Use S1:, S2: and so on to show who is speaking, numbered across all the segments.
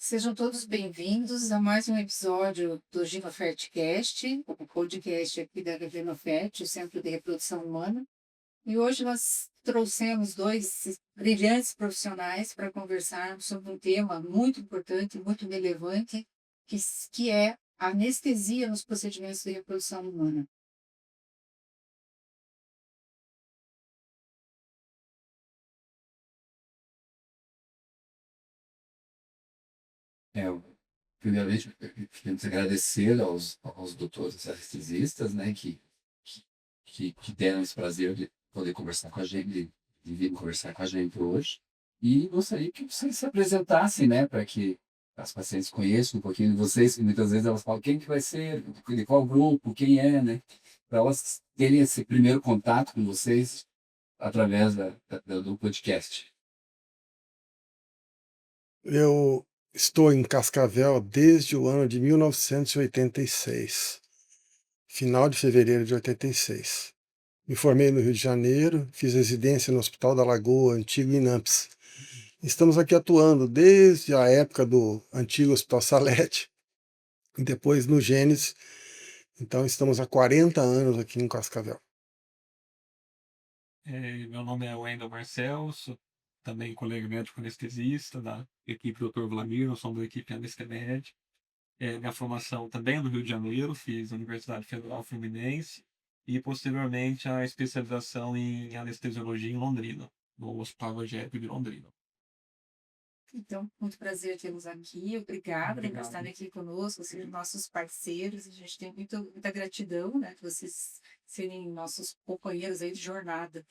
S1: Sejam todos bem-vindos a mais um episódio do GinoFertCast, o podcast aqui da GenoFert, o Centro de Reprodução Humana. E hoje nós trouxemos dois brilhantes profissionais para conversarmos sobre um tema muito importante, muito relevante, que é a anestesia nos procedimentos de reprodução humana.
S2: É, primeiramente, queremos agradecer aos doutores anestesistas, né, que deram esse prazer de poder conversar com a gente, de vir conversar com a gente hoje. E gostaria que vocês se apresentassem, né, para que as pacientes conheçam um pouquinho de vocês, e muitas vezes elas falam quem que vai ser, de qual grupo, quem é, né, para elas terem esse primeiro contato com vocês através do podcast.
S3: Eu estou em Cascavel desde o ano de 1986, final de fevereiro de 86. Me formei no Rio de Janeiro, fiz residência no Hospital da Lagoa, antigo INAMPS. Estamos aqui atuando desde a época do antigo Hospital Salete, e depois no Gênesis. Então estamos há 40 anos aqui em Cascavel.
S4: Meu nome é Wendel Marcel, sou também colega médico anestesista da equipe Dr. Vladimir, nós somos da equipe Anestemed. Minha formação também é no Rio de Janeiro, fiz a Universidade Federal Fluminense e posteriormente a especialização em anestesiologia em Londrina, no Hospital Angélico de Londrina.
S1: Então, muito prazer tê-los aqui. Obrigada por
S4: Obrigado.
S1: estarem aqui conosco, serem nossos parceiros. A gente tem muita gratidão, né, de vocês serem nossos companheiros aí de jornada.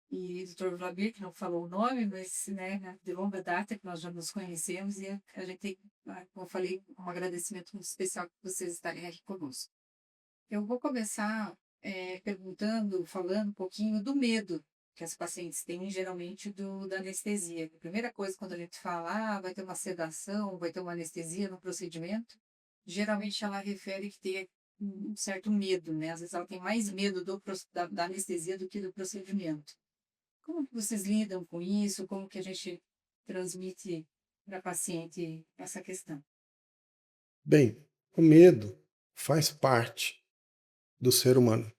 S1: E o Dr. Vladimir, que não falou o nome, mas né, de longa data que nós já nos conhecemos e a gente tem, como eu falei, um agradecimento muito especial por vocês estarem aqui conosco. Eu vou começar falando um pouquinho do medo que as pacientes têm, geralmente, da anestesia. A primeira coisa, quando a gente fala, vai ter uma sedação, vai ter uma anestesia no procedimento, geralmente ela refere que tem um certo medo, né? Às vezes ela tem mais medo da anestesia do que do procedimento. Como que vocês lidam com isso? Como que a gente transmite para a paciente essa questão?
S3: Bem, o medo faz parte do ser humano.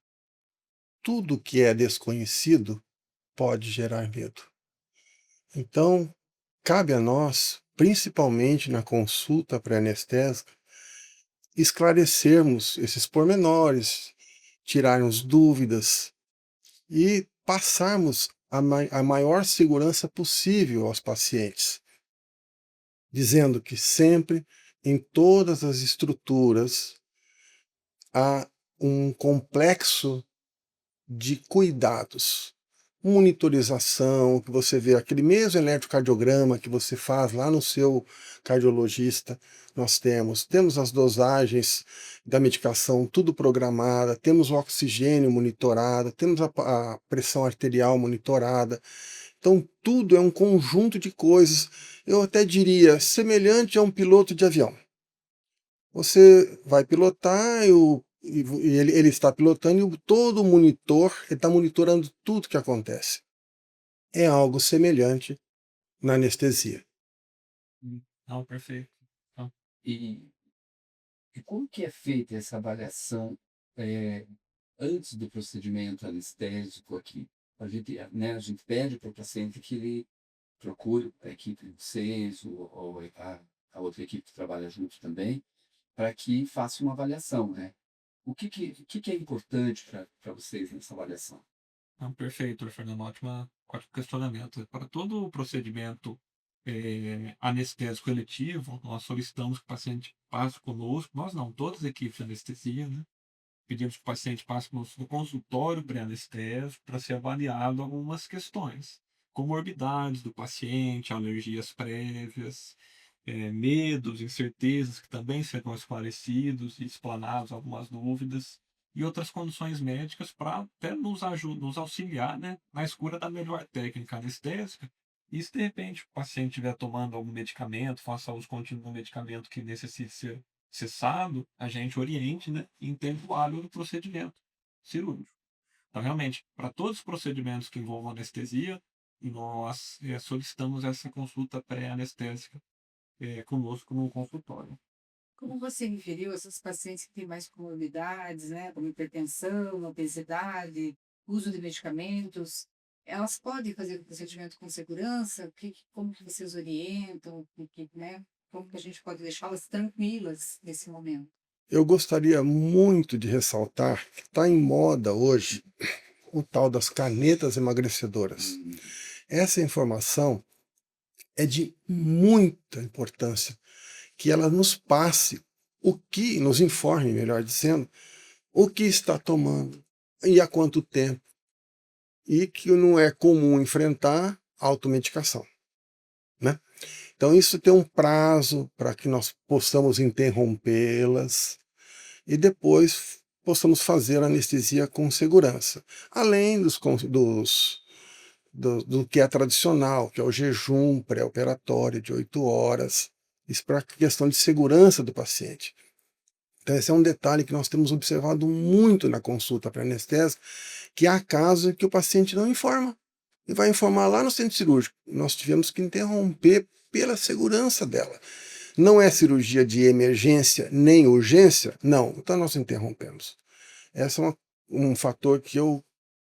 S3: Tudo que é desconhecido pode gerar medo. Então, cabe a nós, principalmente na consulta pré-anestésica, esclarecermos esses pormenores, tirarmos dúvidas e passarmos a maior segurança possível aos pacientes, dizendo que sempre, em todas as estruturas, há um complexo de cuidados. Monitorização, que você vê aquele mesmo eletrocardiograma que você faz lá no seu cardiologista, nós temos as dosagens da medicação tudo programada, temos o oxigênio monitorado, temos a pressão arterial monitorada. Então tudo é um conjunto de coisas, eu até diria, semelhante a um piloto de avião. Você vai pilotar e ele está pilotando e todo o monitor está monitorando tudo que acontece. É algo semelhante na anestesia.
S4: Não, perfeito. Então,
S2: E, e como que é feita essa avaliação é, antes do procedimento anestésico aqui? A gente pede para o paciente que ele procure a equipe de vocês ou a outra equipe que trabalha junto também, para que faça uma avaliação, né? O que é importante para vocês nessa avaliação?
S4: não, perfeito, Fernando. Ótimo questionamento. Para todo o procedimento anestésico eletivo, nós solicitamos que o paciente passe conosco, nós não, todas as equipes de anestesia, né? Pedimos que o paciente passe conosco no consultório pré-anestésico para ser avaliado algumas questões, comorbidades do paciente, alergias prévias, medos, incertezas que também serão esclarecidos e explanados algumas dúvidas e outras condições médicas para até nos auxiliar, né, na escolha da melhor técnica anestésica. E se de repente o paciente estiver tomando algum medicamento, faça uso contínuo do medicamento que necessite ser cessado, a gente oriente, né, em tempo hábil do procedimento cirúrgico. Então, realmente, para todos os procedimentos que envolvam anestesia, nós solicitamos essa consulta pré-anestésica conosco no consultório.
S1: Como você referiu, essas pacientes que têm mais comorbidades, né, como hipertensão, obesidade, uso de medicamentos, elas podem fazer o procedimento com segurança? Como que vocês orientam? Né, como que a gente pode deixá-las tranquilas nesse momento?
S3: Eu gostaria muito de ressaltar que está em moda hoje o tal das canetas emagrecedoras. Essa informação é de muita importância, que ela nos passe nos informe, melhor dizendo, o que está tomando e há quanto tempo, e que não é comum enfrentar automedicação, né? Então isso tem um prazo para que nós possamos interrompê-las e depois possamos fazer a anestesia com segurança, além do que é tradicional, que é o jejum pré-operatório de 8 horas, isso para questão de segurança do paciente. Então esse é um detalhe que nós temos observado muito na consulta pré-anestésica, que há casos em que o paciente não informa, e vai informar lá no centro cirúrgico. Nós tivemos que interromper pela segurança dela. Não é cirurgia de emergência nem urgência? Não, então nós interrompemos. Esse é um fator que eu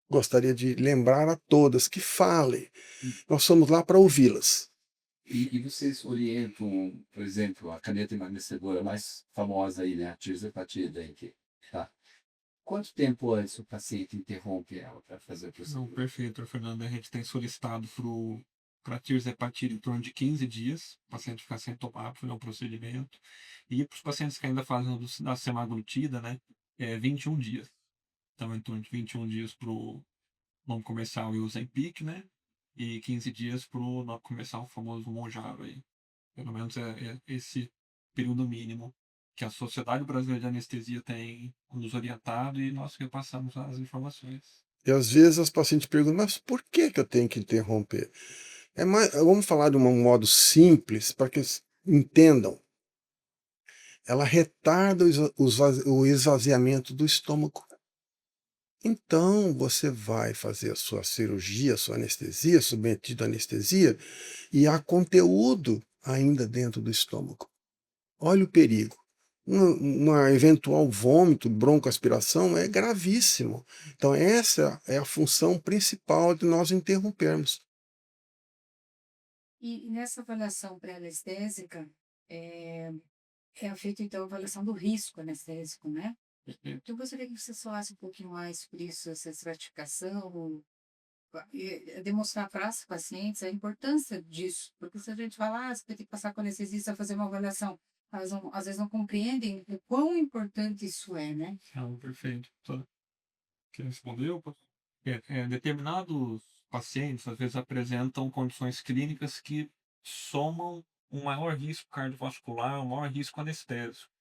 S3: gostaria de lembrar a todas, que falem. Nós somos lá para ouvi-las.
S2: E vocês orientam, por exemplo, a caneta emagrecedora mais famosa aí, né? A tirzepatide aí, tá? Quanto tempo antes o paciente interrompe ela para fazer o
S4: Não,
S2: procedimento?
S4: perfeito, Fernando. A gente tem solicitado para tirzepatide em torno de 15 dias, o paciente ficar sem tomar, para fazer um procedimento. E para os pacientes que ainda fazem a semaglutida, né, 21 dias. Então, em torno de 21 dias para o não comercial e o Ozempic, né, e 15 dias para o não comercial, o famoso Mounjaro aí. Pelo menos é esse período mínimo que a Sociedade Brasileira de Anestesia tem nos orientado e nós repassamos as informações.
S3: E às vezes as pacientes perguntam, mas por que eu tenho que interromper? Vamos falar de um modo simples para que eles entendam. Ela retarda o esvaziamento do estômago. Então você vai fazer a sua cirurgia, a sua anestesia, submetido à anestesia, e há conteúdo ainda dentro do estômago. Olha o perigo. Uma eventual vômito, broncoaspiração é gravíssimo. Então essa é a função principal de nós interrompermos.
S1: E nessa avaliação pré-anestésica, é feita então a avaliação do risco anestésico, né? Eu gostaria que você falasse um pouquinho mais sobre isso, essa estratificação, demonstrar para as pacientes a importância disso, porque se a gente fala, você vai ter que passar com o anestesista fazer uma avaliação, elas às vezes não compreendem o quão importante isso é, né?
S4: Perfeito. Que respondeu? Determinados pacientes às vezes apresentam condições clínicas que somam um maior risco cardiovascular, um maior risco anestésico.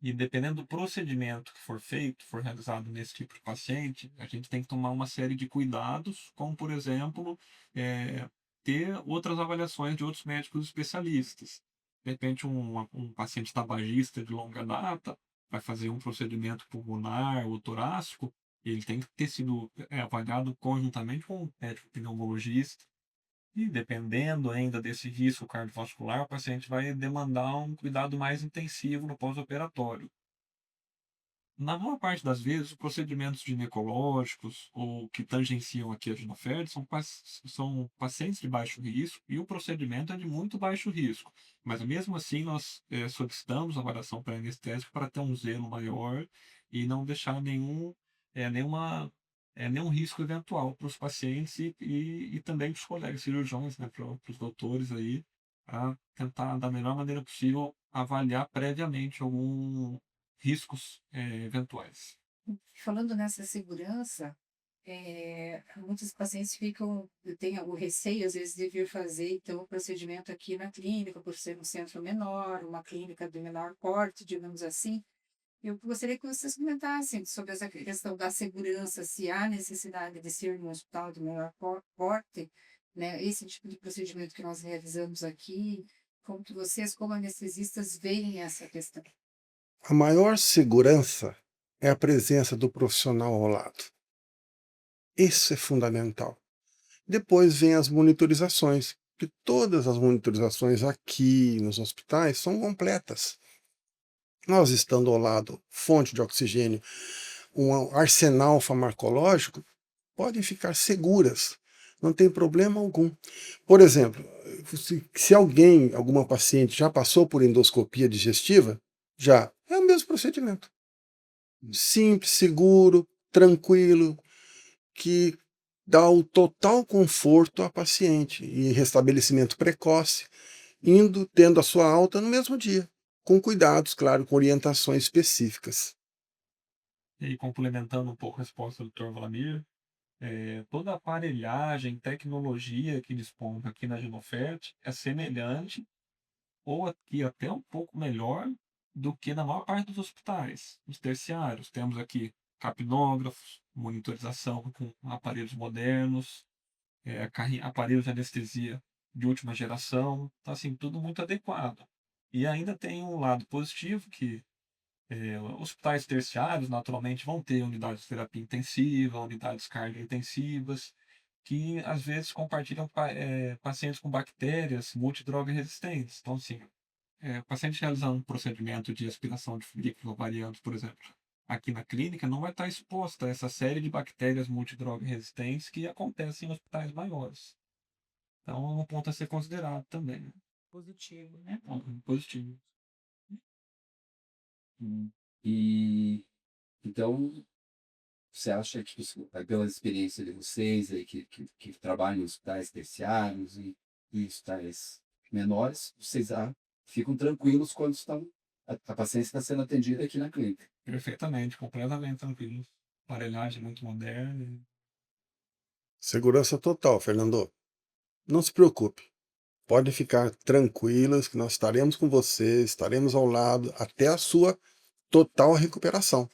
S4: E dependendo do procedimento que for feito, for realizado nesse tipo de paciente, a gente tem que tomar uma série de cuidados, como por exemplo, ter outras avaliações de outros médicos especialistas. De repente, um paciente tabagista de longa data vai fazer um procedimento pulmonar ou torácico, ele tem que ter sido avaliado conjuntamente com um médico pneumologista. E dependendo ainda desse risco cardiovascular, o paciente vai demandar um cuidado mais intensivo no pós-operatório. Na maior parte das vezes, os procedimentos ginecológicos ou que tangenciam aqui a ginoferde são pacientes de baixo risco e o procedimento é de muito baixo risco. Mas mesmo assim, nós solicitamos avaliação pré-anestésica para ter um zelo maior e não deixar nenhum risco eventual para os pacientes e também para os colegas cirurgiões, né, para os doutores aí, a tentar, da melhor maneira possível, avaliar previamente algum riscos eventuais.
S1: Falando nessa segurança, muitos pacientes têm o receio, às vezes, de vir fazer então, o procedimento aqui na clínica, por ser um centro menor, uma clínica de menor porte, digamos assim. Eu gostaria que vocês comentassem sobre essa questão da segurança, se há necessidade de ser um hospital de menor porte, né? Esse tipo de procedimento que nós realizamos aqui, como que vocês, como anestesistas, veem essa questão?
S3: A maior segurança é a presença do profissional ao lado. Isso é fundamental. Depois vem as monitorizações, que todas as monitorizações aqui nos hospitais são completas. Nós estando ao lado, fonte de oxigênio, um arsenal farmacológico, podem ficar seguras, não tem problema algum. Por exemplo, se alguma paciente já passou por endoscopia digestiva, já é o mesmo procedimento. Simples, seguro, tranquilo, que dá o total conforto à paciente e restabelecimento precoce, tendo a sua alta no mesmo dia, com cuidados, claro, com orientações específicas.
S4: E aí, complementando um pouco a resposta do Dr. Vladimir, toda a aparelhagem, tecnologia que dispomos aqui na Genofert é semelhante ou aqui até um pouco melhor do que na maior parte dos hospitais, os terciários. Temos aqui capnógrafos, monitorização com aparelhos modernos, aparelhos de anestesia de última geração, tá assim, tudo muito adequado. E ainda tem um lado positivo que hospitais terciários naturalmente vão ter unidades de terapia intensiva, unidades cardio-intensivas, que às vezes compartilham pacientes com bactérias multidroga resistentes. Então, assim, paciente realizando um procedimento de aspiração de folículos ovarianos, por exemplo, aqui na clínica, não vai estar exposto a essa série de bactérias multidroga resistentes que acontecem em hospitais maiores. Então, é um ponto a ser considerado também, né?
S1: Positivo, né?
S4: Positivo.
S2: E então, você acha que, pela experiência de vocês aí, que trabalham em hospitais terciários e em hospitais menores, vocês ficam tranquilos quando a paciente está sendo atendida aqui na clínica?
S4: Perfeitamente, completamente tranquilo. Aparelhagem muito moderna.
S3: Segurança total, Fernando. Não se preocupe. Podem ficar tranquilos que nós estaremos com você, estaremos ao lado até a sua total recuperação.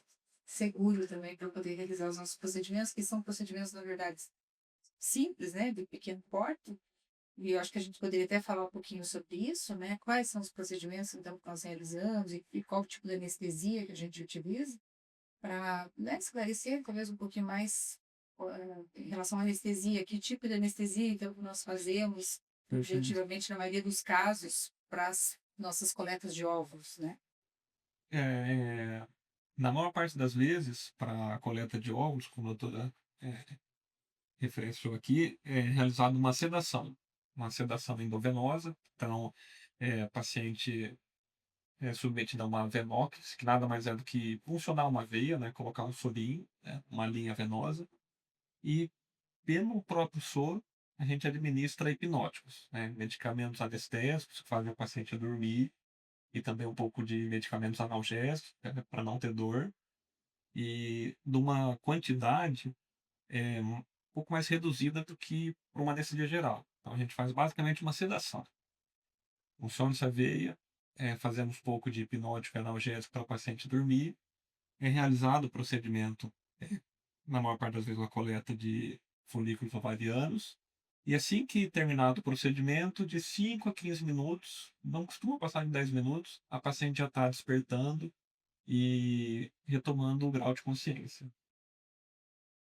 S1: Seguro também para poder realizar os nossos procedimentos, que são procedimentos, na verdade, simples, né? De pequeno porte. E eu acho que a gente poderia até falar um pouquinho sobre isso, né? Quais são os procedimentos, então, que nós realizamos e qual tipo de anestesia que a gente utiliza, para, né, esclarecer talvez um pouquinho mais em relação à anestesia, que tipo de anestesia, então, que nós fazemos, objetivamente, na maioria dos casos, para as nossas coletas de óvulos, né?
S4: Na maior parte das vezes, para a coleta de óvulos, como a doutora referenciou aqui, é realizada uma sedação endovenosa. Então, o paciente é submetido a uma venóclise, que nada mais é do que funcionar uma veia, né, colocar um sorinho, né, uma linha venosa, e pelo próprio soro, a gente administra hipnóticos, né, medicamentos anestésicos que fazem o paciente dormir, e também um pouco de medicamentos analgésicos, né, para não ter dor, e de uma quantidade um pouco mais reduzida do que para uma anestesia geral. Então a gente faz basicamente uma sedação. Funciona essa veia, fazemos um pouco de hipnótico e analgésico para o paciente dormir, é realizado o procedimento, na maior parte das vezes, a coleta de folículos ovarianos, e assim que terminado o procedimento, de 5 a 15 minutos, não costuma passar de 10 minutos, a paciente já está despertando e retomando o grau de consciência.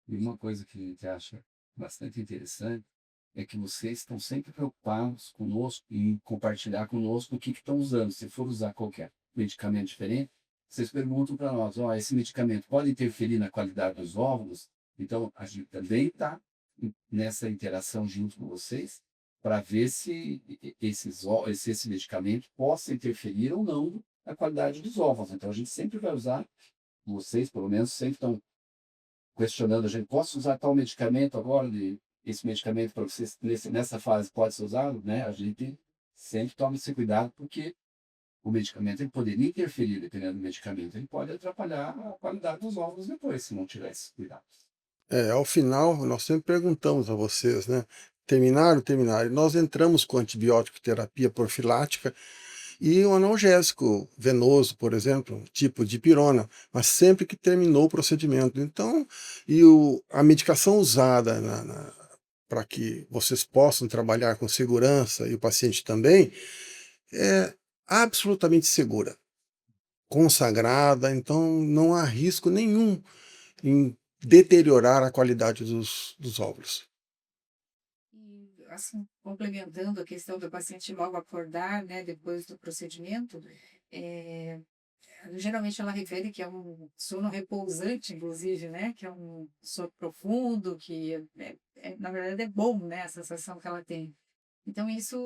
S2: E uma coisa que a gente acha bastante interessante é que vocês estão sempre preocupados conosco em compartilhar conosco o que estão usando. Se for usar qualquer medicamento diferente, vocês perguntam para nós, esse medicamento pode interferir na qualidade dos óvulos? Então, a gente também está nessa interação junto com vocês para ver se esse medicamento possa interferir ou não na qualidade dos óvulos. Então, a gente sempre vai usar, vocês pelo menos sempre estão questionando a gente, posso usar tal medicamento agora? Esse medicamento para vocês nessa fase pode ser usado? Né? A gente sempre toma esse cuidado, porque o medicamento ele poderia interferir, dependendo do medicamento, ele pode atrapalhar a qualidade dos óvulos depois, se não tiver esses cuidados.
S3: Ao final, nós sempre perguntamos a vocês, né? Terminaram? Terminaram. Nós entramos com antibiótico terapia profilática e um analgésico venoso, por exemplo, tipo dipirona, mas sempre que terminou o procedimento. Então, a medicação usada para que vocês possam trabalhar com segurança e o paciente também, é absolutamente segura, consagrada, então não há risco nenhum em deteriorar a qualidade dos óvulos.
S1: E, assim, complementando a questão do paciente logo acordar, né, depois do procedimento, é, geralmente ela refere que é um sono repousante, inclusive, né, que é um sono profundo, que na verdade é bom, né, a sensação que ela tem. Então isso,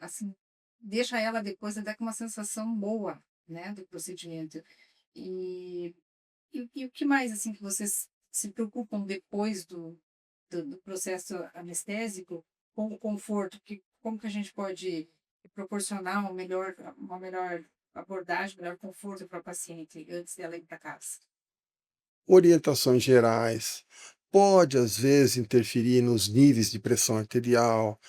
S1: assim, deixa ela depois até com uma sensação boa, né, do procedimento. E, e o que mais, assim, que vocês se preocupam depois do processo anestésico com o conforto? Como que a gente pode proporcionar uma melhor abordagem, melhor conforto para a paciente antes dela ir para casa?
S3: Orientações gerais, pode às vezes interferir nos níveis de pressão arterial,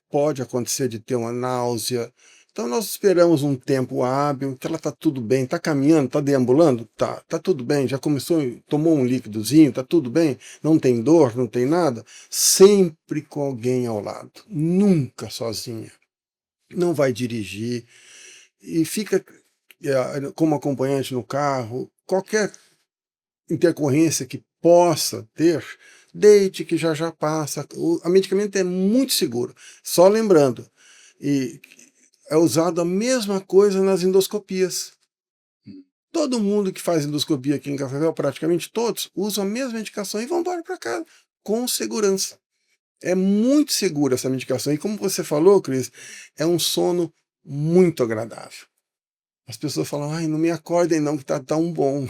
S3: pode acontecer de ter uma náusea. Então nós esperamos um tempo hábil, que ela está tudo bem, está caminhando, está deambulando, tá tudo bem, já começou, tomou um líquidozinho, está tudo bem, não tem dor, não tem nada, sempre com alguém ao lado, nunca sozinha. Não vai dirigir e fica como acompanhante no carro, qualquer intercorrência que possa ter, deite que já passa. O medicamento é muito seguro. Só lembrando, e é usado a mesma coisa nas endoscopias. Todo mundo que faz endoscopia aqui em Cascavel, praticamente todos, usam a mesma medicação e vão embora para casa com segurança. É muito segura essa medicação. E como você falou, Cris, é um sono muito agradável. As pessoas falam, ai, não me acordem não, que tá tão bom.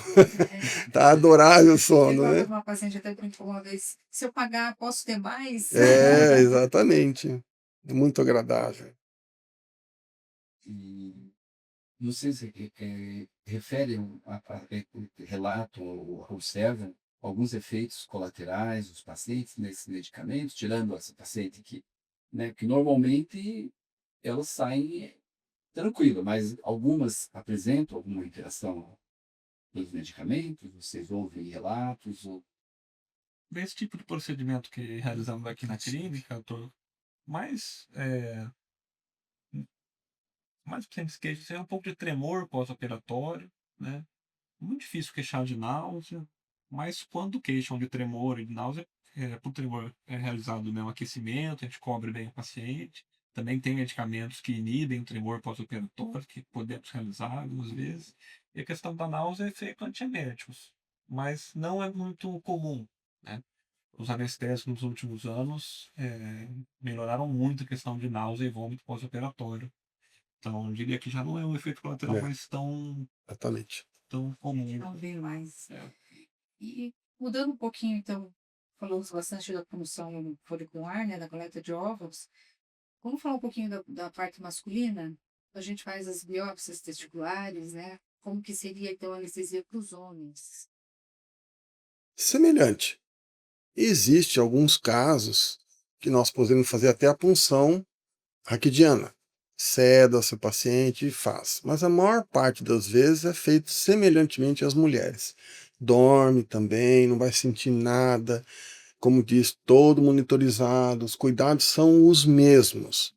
S3: Tá adorável o sono,
S1: Agora
S3: né?
S1: uma paciente até brincou uma vez, se eu pagar, posso ter mais?
S3: É, exatamente. É muito agradável.
S2: E não sei se refere relatam ou observam alguns efeitos colaterais dos pacientes nesses medicamentos, tirando essa paciente que, né, que normalmente elas saem tranquila, mas algumas apresentam alguma interação dos medicamentos, vocês ouvem relatos, ou
S4: Esse tipo de procedimento que realizamos aqui na clínica, doutor, mais, mais pacientes queixam é um pouco de tremor pós-operatório, né? Muito difícil queixar de náusea, mas quando queixam de tremor e de náusea, por tremor é realizado, né, um aquecimento, a gente cobre bem o paciente. Também tem medicamentos que inibem o tremor pós-operatório, que podemos realizar algumas vezes. E a questão da náusea é feito antieméticos, mas não é muito comum, né? Os anestésicos nos últimos anos melhoraram muito a questão de náusea e vômito pós-operatório. Então, eu diria que já não é um efeito colateral
S3: É,
S4: mais
S3: exatamente.
S4: tão comum.
S1: Não vem mais.
S4: É.
S1: E mudando um pouquinho, então, falamos bastante da punção folicular, né, da coleta de óvulos. Vamos falar um pouquinho da parte masculina? A gente faz as biópsias testiculares, né? Como que seria, então, a anestesia para os homens?
S3: Semelhante. Existem alguns casos que nós podemos fazer até a punção raquidiana. Ceda seu paciente e faz. Mas a maior parte das vezes é feito semelhantemente às mulheres. Dorme também, não vai sentir nada. Como diz, todo monitorizado, os cuidados são os mesmos.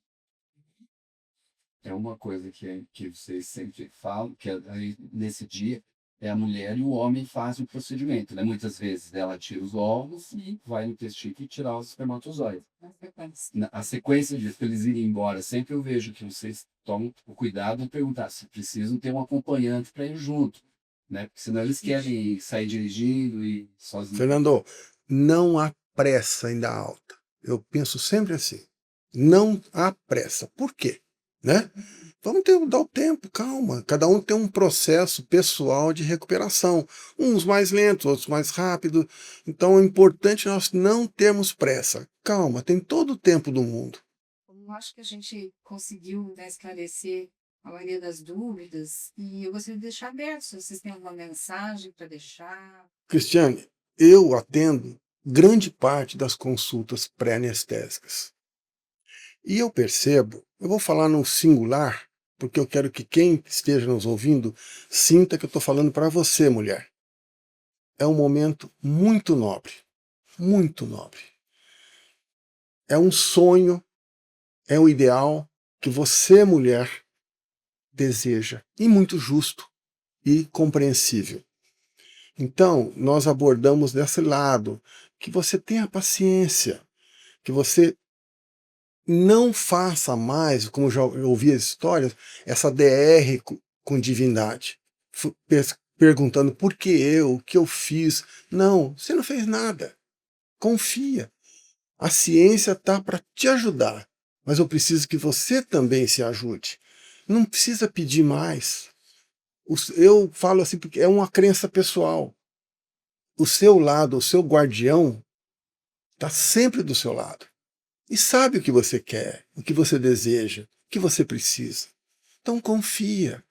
S2: é uma coisa que vocês sempre falam, que aí, nesse dia é a mulher e o homem fazem o procedimento, né? Muitas vezes ela tira os ovos e vai no testículo e tirar os espermatozoides. A sequência disso, para eles irem embora, sempre eu vejo que vocês tomam o cuidado de perguntar se precisam ter um acompanhante para ir junto, né? Porque senão eles querem sair dirigindo e sozinhos.
S3: Fernando, não há pressa ainda alta. Eu penso sempre assim. Não há pressa. Por quê? Né? Vamos dar o tempo, calma. Cada um tem um processo pessoal de recuperação. Uns mais lentos, outros mais rápidos. Então é importante nós não termos pressa. Calma, tem todo o tempo do mundo.
S1: Eu acho que a gente conseguiu, né, esclarecer a maioria das dúvidas e eu gostaria de deixar aberto se vocês têm alguma mensagem para deixar.
S3: Cristiane, eu atendo grande parte das consultas pré-anestésicas. E eu percebo, eu vou falar no singular, porque eu quero que quem esteja nos ouvindo sinta que eu estou falando para você, mulher. É um momento muito nobre, muito nobre. É um sonho, é o ideal que você, mulher, deseja, e muito justo e compreensível. Então, nós abordamos desse lado, que você tenha paciência, que você não faça mais, como já ouvi as histórias, essa DR com divindade, perguntando por que eu, o que eu fiz. Não, você não fez nada. Confia. A ciência está para te ajudar, mas eu preciso que você também se ajude. Não precisa pedir mais. Eu falo assim porque é uma crença pessoal. O seu lado, o seu guardião, está sempre do seu lado. E sabe o que você quer, o que você deseja, o que você precisa. Então confia.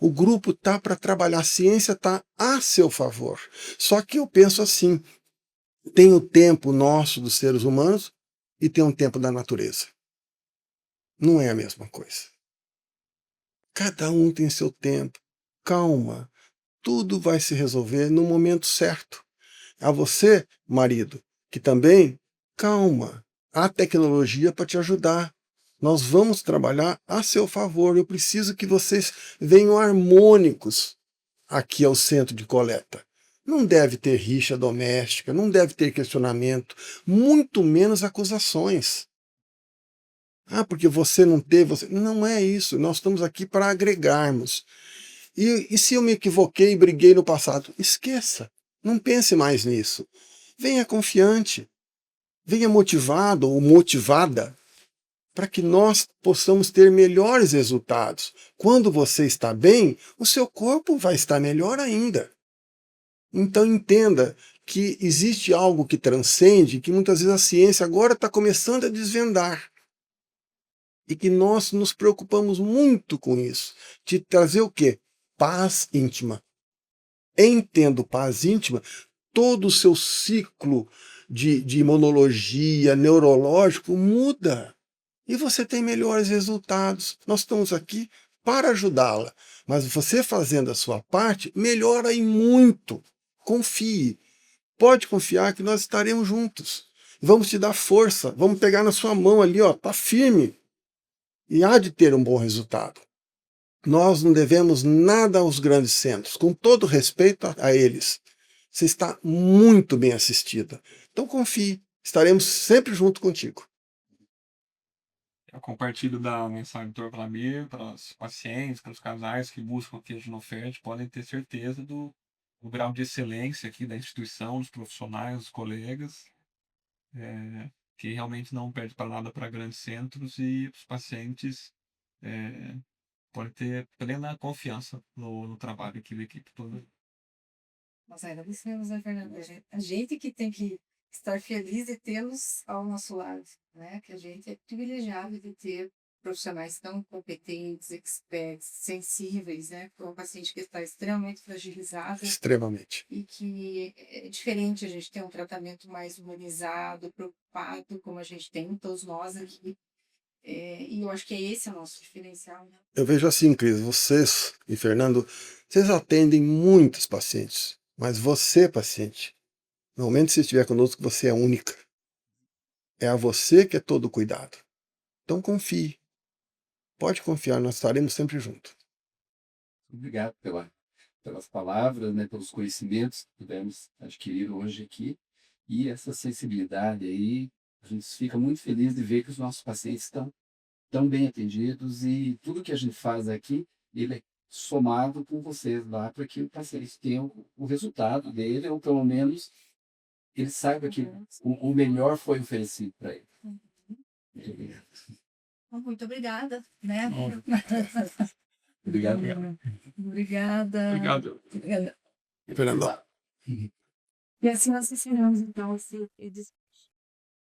S3: O grupo está para trabalhar, a ciência está a seu favor. Só que eu penso assim, tem o tempo nosso dos seres humanos e tem um tempo da natureza. Não é a mesma coisa. Cada um tem seu tempo. Calma. Tudo vai se resolver no momento certo. A você, marido, que também, calma. Há tecnologia para te ajudar. Nós vamos trabalhar a seu favor. Eu preciso que vocês venham harmônicos aqui ao centro de coleta. Não deve ter rixa doméstica, não deve ter questionamento, muito menos acusações. Ah, porque você não teve... Você... Não é isso. Nós estamos aqui para agregarmos. E se eu me equivoquei e briguei no passado? Esqueça. Não pense mais nisso. Venha confiante. Venha motivado ou motivada para que nós possamos ter melhores resultados. Quando você está bem, o seu corpo vai estar melhor ainda. Então entenda que existe algo que transcende, que muitas vezes a ciência agora está começando a desvendar. E que nós nos preocupamos muito com isso. De trazer o quê? Paz íntima. Tendo paz íntima, todo o seu ciclo de imunologia, neurológico, muda. E você tem melhores resultados. Nós estamos aqui para ajudá-la. Mas você fazendo a sua parte, melhora e muito. Confie. Pode confiar que nós estaremos juntos. Vamos te dar força. Vamos pegar na sua mão ali, ó, tá firme. E há de ter um bom resultado. Nós não devemos nada aos grandes centros, com todo respeito a eles. Você está muito bem assistida. Então confie, estaremos sempre junto contigo.
S4: Eu compartilho da mensagem do Dr. Vladimir para os pacientes, para os casais que buscam queijo no oferte, podem ter certeza do grau de excelência aqui da instituição, dos profissionais, dos colegas, que realmente não perde para nada para grandes centros e os pacientes podem ter plena confiança no trabalho aqui da equipe toda.
S1: Nós agradecemos, né, Fernanda? A gente que tem que estar feliz de tê-los ao nosso lado, né? Que a gente é privilegiado de ter profissionais tão competentes, experts, sensíveis, né? Para um paciente que está extremamente fragilizado
S3: Extremamente.
S1: e que é diferente a gente ter um tratamento mais humanizado, preocupado, como a gente tem, todos nós aqui. E eu acho que esse é o nosso diferencial, né?
S3: Eu vejo assim, Cris, vocês e Fernando, vocês atendem muitos pacientes, mas você, paciente, no momento que você estiver conosco, você é única. É a você que é todo o cuidado. Então confie. Pode confiar, nós estaremos sempre juntos.
S2: Obrigado pelas palavras, né, pelos conhecimentos que pudemos adquirir hoje aqui. E essa sensibilidade aí, a gente fica muito feliz de ver que os nossos pacientes estão tão bem atendidos e tudo que a gente faz aqui, ele é somado com vocês lá para que o paciente tenha o resultado dele, ou pelo menos ele saiba que o melhor foi oferecido para ele. Muito obrigado.
S1: Muito obrigada, né?
S2: Obrigado.
S1: Obrigada.
S4: Obrigado.
S1: Obrigada.
S3: Fernando.
S1: E assim nós encerramos, então, esse